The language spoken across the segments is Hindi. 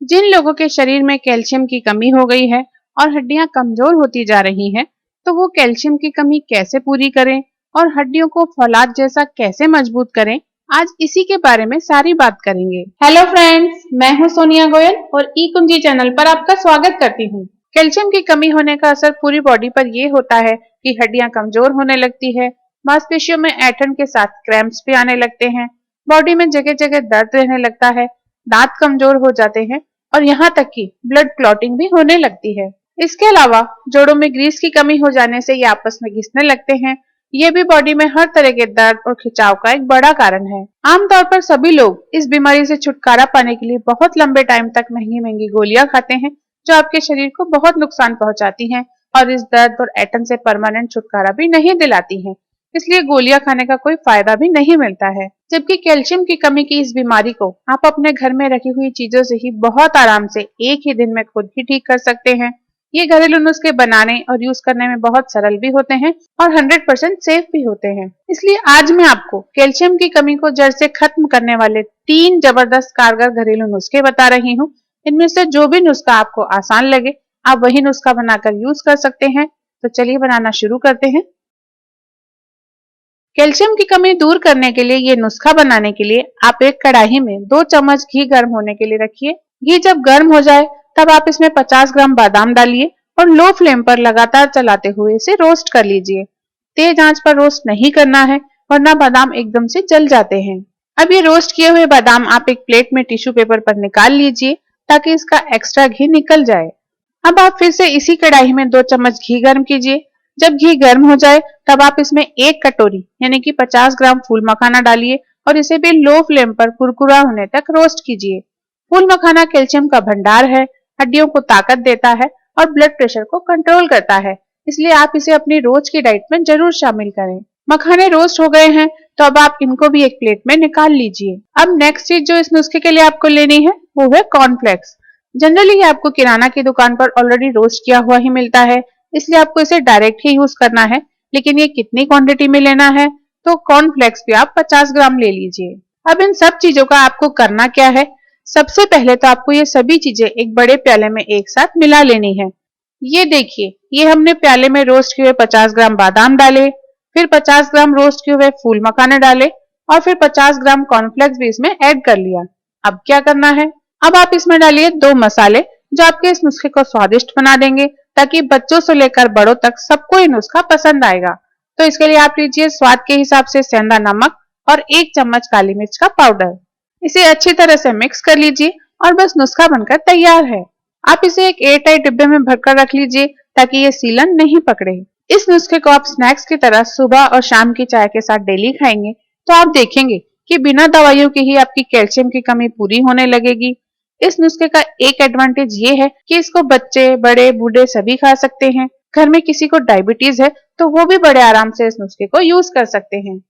जिन लोगों के शरीर में कैल्शियम की कमी हो गई है और हड्डियां कमजोर होती जा रही हैं, तो वो कैल्शियम की कमी कैसे पूरी करें और हड्डियों को फौलाद जैसा कैसे मजबूत करें, आज इसी के बारे में सारी बात करेंगे। हेलो फ्रेंड्स, मैं हूं सोनिया गोयल और ई कुंजी चैनल पर आपका स्वागत करती हूं। कैल्शियम की कमी होने का असर पूरी बॉडी पर ये होता है कि हड्डियां कमजोर होने लगती है, मांसपेशियों में ऐंठन के साथ क्रैम्प्स भी आने लगते हैं, बॉडी में जगह जगह दर्द रहने लगता है, दांत कमजोर हो जाते हैं और यहाँ तक कि ब्लड क्लॉटिंग भी होने लगती है। इसके अलावा जोड़ों में ग्रीस की कमी हो जाने से ये आपस में घिसने लगते हैं। ये भी बॉडी में हर तरह के दर्द और खिंचाव का एक बड़ा कारण है। आमतौर पर सभी लोग इस बीमारी से छुटकारा पाने के लिए बहुत लंबे टाइम तक महंगी महंगी गोलियां खाते हैं, जो आपके शरीर को बहुत नुकसान पहुंचाती हैं और इस दर्द और ऐंठन से परमानेंट छुटकारा भी नहीं दिलाती हैं। इसलिए गोलियां खाने का कोई फायदा भी नहीं मिलता है। जबकि कैल्शियम की कमी की इस बीमारी को आप अपने घर में रखी हुई चीजों से ही बहुत आराम से एक ही दिन में खुद ही ठीक कर सकते हैं। ये घरेलू नुस्खे बनाने और यूज करने में बहुत सरल भी होते हैं और 100% सेफ भी होते हैं। इसलिए आज मैं आपको कैल्शियम की कमी को जड़ से खत्म करने वाले 3 जबरदस्त कारगर घरेलू नुस्खे बता रही हूँ। इनमें से जो भी नुस्खा आपको आसान लगे, आप वही नुस्खा बनाकर यूज कर सकते हैं। तो चलिए बनाना शुरू करते हैं। कैल्शियम की कमी दूर करने के लिए ये नुस्खा बनाने के लिए आप एक कढ़ाई में 2 चम्मच घी गर्म होने के लिए रखिए। घी जब गर्म हो जाए तब आप इसमें 50 ग्राम बादाम डालिए और लो फ्लेम पर लगातार चलाते हुए इसे रोस्ट कर लीजिए। तेज आंच पर रोस्ट नहीं करना है, वरना बादाम एकदम से जल जाते हैं। अब ये रोस्ट किए हुए बादाम आप एक प्लेट में टिश्यू पेपर पर निकाल लीजिए ताकि इसका एक्स्ट्रा घी निकल जाए। अब आप फिर से इसी कढ़ाई में 2 चम्मच घी गर्म कीजिए। जब घी गर्म हो जाए तब आप इसमें 1 कटोरी यानी कि 50 ग्राम फूल मखाना डालिए और इसे भी लो फ्लेम पर कुरकुरा होने तक रोस्ट कीजिए। फूल मखाना कैल्शियम का भंडार है, हड्डियों को ताकत देता है और ब्लड प्रेशर को कंट्रोल करता है, इसलिए आप इसे अपनी रोज की डाइट में जरूर शामिल करें। मखाने रोस्ट हो गए हैं तो अब आप इनको भी एक प्लेट में निकाल लीजिए। अब नेक्स्ट चीज जो इस नुस्खे के लिए आपको लेनी है वो है कॉर्नफ्लेक्स। जनरली ये आपको किराना की दुकान पर ऑलरेडी रोस्ट किया हुआ ही मिलता है, इसलिए आपको इसे डायरेक्ट ही यूज करना है। लेकिन ये कितनी क्वांटिटी में लेना है, तो कॉर्नफ्लेक्स भी आप 50 ग्राम ले लीजिए। अब इन सब चीजों का आपको करना क्या है, सबसे पहले तो आपको ये सभी चीजें एक बड़े प्याले में एक साथ मिला लेनी है। ये देखिए, ये हमने प्याले में रोस्ट किए हुए 50 ग्राम बादाम डाले, फिर 50 ग्राम रोस्ट किए हुए फूल मखाने डाले और फिर 50 ग्राम कॉर्नफ्लेक्स भी इसमें ऐड कर लिया। अब क्या करना है, अब आप इसमें डालिए 2 मसाले जो आपके इस नुस्खे को स्वादिष्ट बना देंगे, ताकि बच्चों से लेकर बड़ों तक सबको ये नुस्खा पसंद आएगा। तो इसके लिए आप लीजिए स्वाद के हिसाब से सेंधा नमक और 1 चम्मच काली मिर्च का पाउडर। इसे अच्छी तरह से मिक्स कर लीजिए और बस नुस्खा बनकर तैयार है। आप इसे एक एयर टाइट डिब्बे में भरकर रख लीजिए ताकि ये सीलन नहीं पकड़े। इस नुस्खे को आप स्नैक्स की तरह सुबह और शाम की चाय के साथ डेली खाएंगे तो आप देखेंगे कि बिना दवाइयों के ही आपकी कैल्शियम की कमी पूरी होने लगेगी। इस नुस्खे का एक एडवांटेज ये है कि इसको बच्चे, बड़े, बूढ़े सभी खा सकते हैं। घर में किसी को डायबिटीज है तो वो भी बड़े आराम से इस नुस्खे को यूज कर सकते हैं।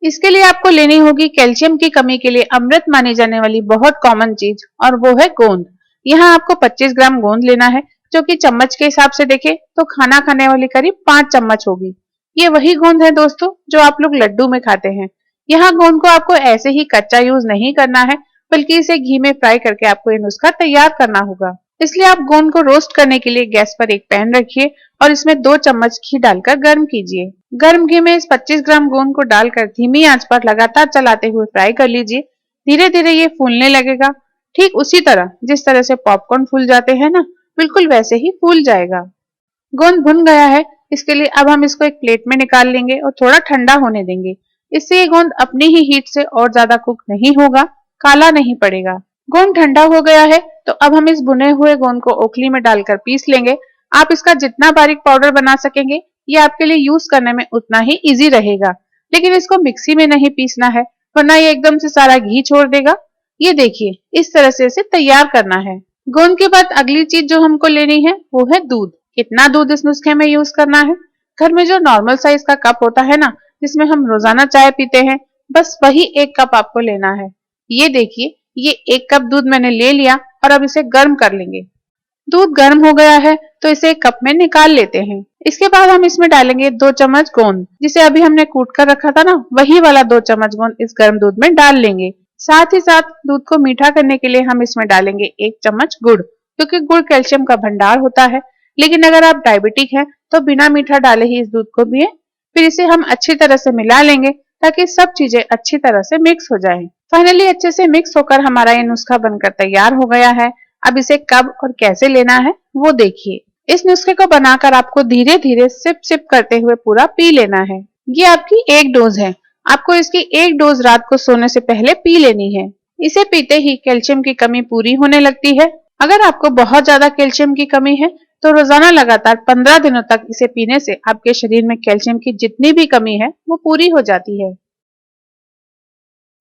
इसके लिए आपको लेनी होगी कैल्शियम की कमी के लिए अमृत मानी जाने वाली बहुत कॉमन चीज, और वो है गोंद। यहाँ आपको 25 ग्राम गोंद लेना है, जो कि चम्मच के हिसाब से देखें तो खाना खाने वाली करीब 5 चम्मच होगी। ये वही गोंद है दोस्तों जो आप लोग लड्डू में खाते हैं। यहाँ गोंद को आपको ऐसे ही कच्चा यूज नहीं करना है, बल्कि इसे घी में फ्राई करके आपको ये नुस्खा तैयार करना होगा। इसलिए आप गोंद को रोस्ट करने के लिए गैस पर एक पैन रखिए और इसमें 2 चम्मच घी डालकर गर्म कीजिए। गर्म घी में इस 25 ग्राम गोंद को डालकर धीमी आंच पर लगातार चलाते हुए फ्राई कर लीजिए। धीरे धीरे ये फूलने लगेगा, ठीक उसी तरह जिस तरह से पॉपकॉर्न फूल जाते हैं ना, बिल्कुल वैसे ही फूल जाएगा। गोंद भुन गया है, इसके लिए अब हम इसको एक प्लेट में निकाल लेंगे और थोड़ा ठंडा होने देंगे। इससे ये गोंद अपनी ही हीट से और ज्यादा कुक नहीं होगा, काला नहीं पड़ेगा। गोंद ठंडा हो गया है तो अब हम इस भुने हुए गोंद को ओखली में डालकर पीस लेंगे। आप इसका जितना बारीक पाउडर बना सकेंगे, ये आपके लिए यूज करने में उतना ही इजी रहेगा। लेकिन इसको मिक्सी में नहीं पीसना है, वरना ये एकदम से सारा घी छोड़ देगा। ये देखिए, इस तरह से इसे तैयार करना है। गोंद के बाद अगली चीज जो हमको लेनी है वो है दूध। कितना दूध इस नुस्खे में यूज करना है, घर में जो नॉर्मल साइज का कप होता है ना, जिसमें हम रोजाना चाय पीते हैं, बस वही 1 कप आपको लेना है। ये देखिए, ये 1 कप दूध मैंने ले लिया और अब इसे गर्म कर लेंगे। दूध गर्म हो गया है तो इसे एक कप में निकाल लेते हैं। इसके बाद हम इसमें डालेंगे 2 चम्मच गोंद, जिसे अभी हमने कूट कर रखा था ना, वही वाला 2 चम्मच गोंद इस गर्म दूध में डाल लेंगे। साथ ही साथ दूध को मीठा करने के लिए हम इसमें डालेंगे 1 चम्मच गुड़, क्योंकि गुड़ कैल्शियम का भंडार होता है। लेकिन अगर आप डायबिटिक हैं तो बिना मीठा डाले ही इस दूध को पिए। फिर इसे हम अच्छी तरह से मिला लेंगे ताकि सब चीजें अच्छी तरह से मिक्स हो जाए। फाइनली अच्छे से मिक्स होकर हमारा ये नुस्खा बनकर तैयार हो गया है। अब इसे कब और कैसे लेना है वो देखिए। इस नुस्खे को बनाकर आपको धीरे धीरे सिप सिप करते हुए पूरा पी लेना है। ये आपकी एक डोज है। आपको इसकी एक डोज रात को सोने से पहले पी लेनी है। इसे पीते ही कैल्शियम की कमी पूरी होने लगती है। अगर आपको बहुत ज्यादा कैल्शियम की कमी है तो रोजाना लगातार 15 दिनों तक इसे पीने से आपके शरीर में कैल्शियम की जितनी भी कमी है वो पूरी हो जाती है।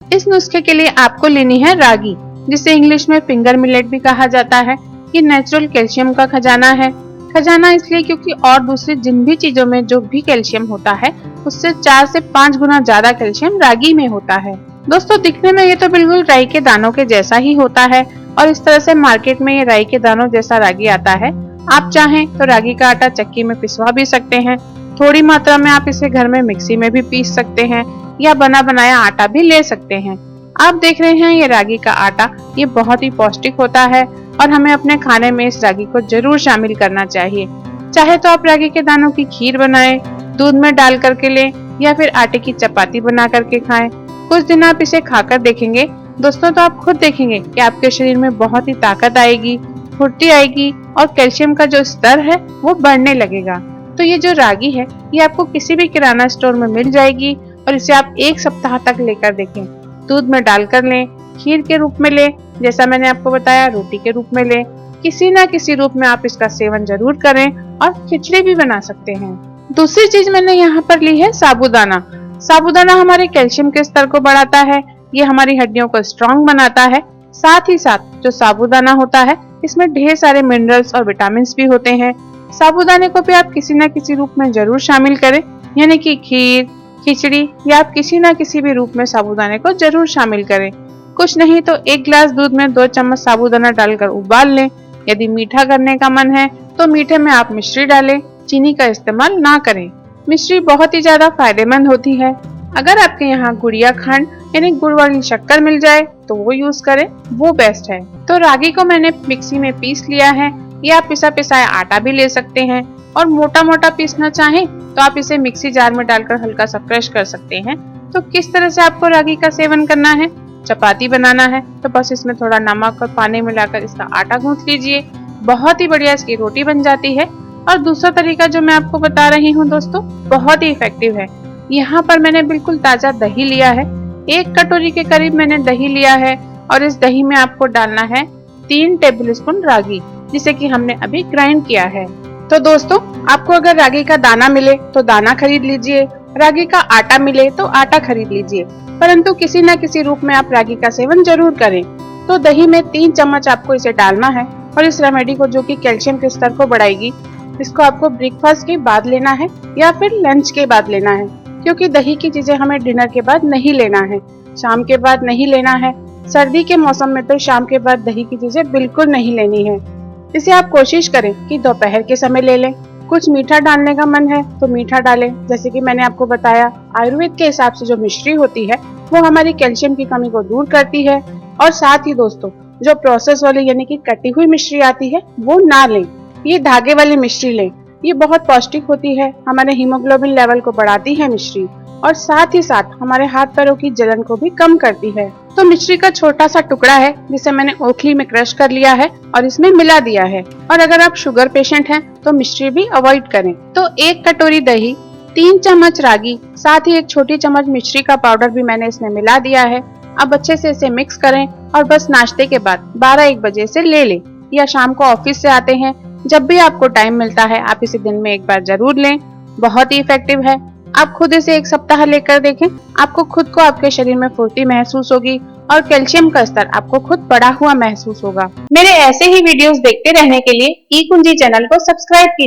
इस नुस्खे के लिए आपको लेनी है रागी, जिसे इंग्लिश में फिंगर मिलेट भी कहा जाता है। ये नेचुरल कैल्शियम का खजाना है। खजाना इसलिए क्योंकि और दूसरी जिन भी चीजों में जो भी कैल्शियम होता है उससे 4 से 5 गुना ज्यादा कैल्शियम रागी में होता है। दोस्तों दिखने में ये तो बिल्कुल राई के दानों के जैसा ही होता है और इस तरह से मार्केट में ये राई के दानों जैसा रागी आता है। आप चाहें तो रागी का आटा चक्की में पिसवा भी सकते हैं। थोड़ी मात्रा में आप इसे घर में मिक्सी में भी पीस सकते हैं या बना बनाया आटा भी ले सकते हैं। आप देख रहे हैं ये रागी का आटा, ये बहुत ही पौष्टिक होता है और हमें अपने खाने में इस रागी को जरूर शामिल करना चाहिए। चाहे तो आप रागी के दानों की खीर बनाएं, दूध में डाल करके लें या फिर आटे की चपाती बना करके खाएं। कुछ दिन आप इसे खाकर देखेंगे दोस्तों तो आप खुद देखेंगे कि आपके शरीर में बहुत ही ताकत आएगी, फुर्ती आएगी और कैल्शियम का जो स्तर है वो बढ़ने लगेगा। तो ये जो रागी है ये आपको किसी भी किराना स्टोर में मिल जाएगी और इसे आप 1 सप्ताह तक लेकर देखें। दूध में डालकर लें, खीर के रूप में लें, जैसा मैंने आपको बताया रोटी के रूप में लें, किसी ना किसी रूप में आप इसका सेवन जरूर करें और खिचड़ी भी बना सकते हैं। दूसरी चीज मैंने यहाँ पर ली है साबूदाना। साबूदाना हमारे कैल्शियम के स्तर को बढ़ाता है, ये हमारी हड्डियों को स्ट्रॉन्ग बनाता है। साथ ही साथ जो साबूदाना होता है इसमें ढेर सारे मिनरल्स और विटामिन भी होते हैं। साबूदाने को भी आप किसी न किसी रूप में जरूर शामिल करें, यानी कि खीर, खिचड़ी या आप किसी न किसी भी रूप में साबूदाने को जरूर शामिल करें। कुछ नहीं तो 1 गिलास दूध में 2 चम्मच साबूदाना डालकर उबाल लें। यदि मीठा करने का मन है तो मीठे में आप मिश्री डालें, चीनी का इस्तेमाल ना करें। मिश्री बहुत ही ज्यादा फायदेमंद होती है। अगर आपके यहाँ गुड़िया खंड यानी गुड़ वाली शक्कर मिल जाए तो वो यूज करें, वो बेस्ट है। तो रागी को मैंने मिक्सी में पीस लिया है, या आप पिसा पिसाया आटा भी ले सकते हैं और मोटा मोटा पीसना चाहें तो आप इसे मिक्सी जार में डालकर हल्का सा क्रश कर सकते हैं। तो किस तरह से आपको रागी का सेवन करना है, चपाती बनाना है तो बस इसमें थोड़ा नमक और पानी मिलाकर इसका आटा गूंथ लीजिए, बहुत ही बढ़िया इसकी रोटी बन जाती है। और दूसरा तरीका जो मैं आपको बता रही हूँ दोस्तों बहुत ही इफेक्टिव है। यहाँ पर मैंने बिल्कुल ताजा दही लिया है, 1 कटोरी के करीब मैंने दही लिया है और इस दही में आपको डालना है 3 टेबलस्पून रागी, जिसे कि हमने अभी ग्राइंड किया है। तो दोस्तों आपको अगर रागी का दाना मिले तो दाना खरीद लीजिए, रागी का आटा मिले तो आटा खरीद लीजिए, परंतु किसी न किसी रूप में आप रागी का सेवन जरूर करें। तो दही में 3 चम्मच आपको इसे डालना है और इस रेमेडी को जो कि कैल्शियम के स्तर को बढ़ाएगी, इसको आपको ब्रेकफास्ट के बाद लेना है या फिर लंच के बाद लेना है, क्योंकि दही की चीजें हमें डिनर के बाद नहीं लेना है, शाम के बाद नहीं लेना है। सर्दी के मौसम में तो शाम के बाद दही की चीजें बिल्कुल नहीं लेनी है। इसे आप कोशिश करें कि दोपहर के समय ले लें। कुछ मीठा डालने का मन है तो मीठा डालें, जैसे कि मैंने आपको बताया आयुर्वेद के हिसाब से जो मिश्री होती है वो हमारी कैल्शियम की कमी को दूर करती है। और साथ ही दोस्तों जो प्रोसेस वाली यानी कि कटी हुई मिश्री आती है वो ना लें, ये धागे वाली मिश्री लें। ये बहुत पौष्टिक होती है, हमारे हीमोग्लोबिन लेवल को बढ़ाती है मिश्री और साथ ही साथ हमारे हाथ पैरों की जलन को भी कम करती है। तो मिश्री का छोटा सा टुकड़ा है जिसे मैंने ओखली में क्रश कर लिया है और इसमें मिला दिया है। और अगर आप शुगर पेशेंट हैं तो मिश्री भी अवॉइड करें। तो 1 कटोरी दही, 3 चम्मच रागी, साथ ही 1 छोटी चम्मच मिश्री का पाउडर भी मैंने इसमें मिला दिया है। अब अच्छे से इसे मिक्स करें और बस नाश्ते के बाद 12-1 बजे से ले लें, या शाम को ऑफिस से आते हैं जब भी आपको टाइम मिलता है आप इसे दिन में 1 बार जरूर लें। बहुत ही इफेक्टिव है। आप खुद इसे 1 सप्ताह लेकर देखें, आपको खुद को आपके शरीर में फुर्ती महसूस होगी और कैल्शियम का स्तर आपको खुद बढ़ा हुआ महसूस होगा। मेरे ऐसे ही वीडियोस देखते रहने के लिए ई कुंजी चैनल को सब्सक्राइब कीजिए।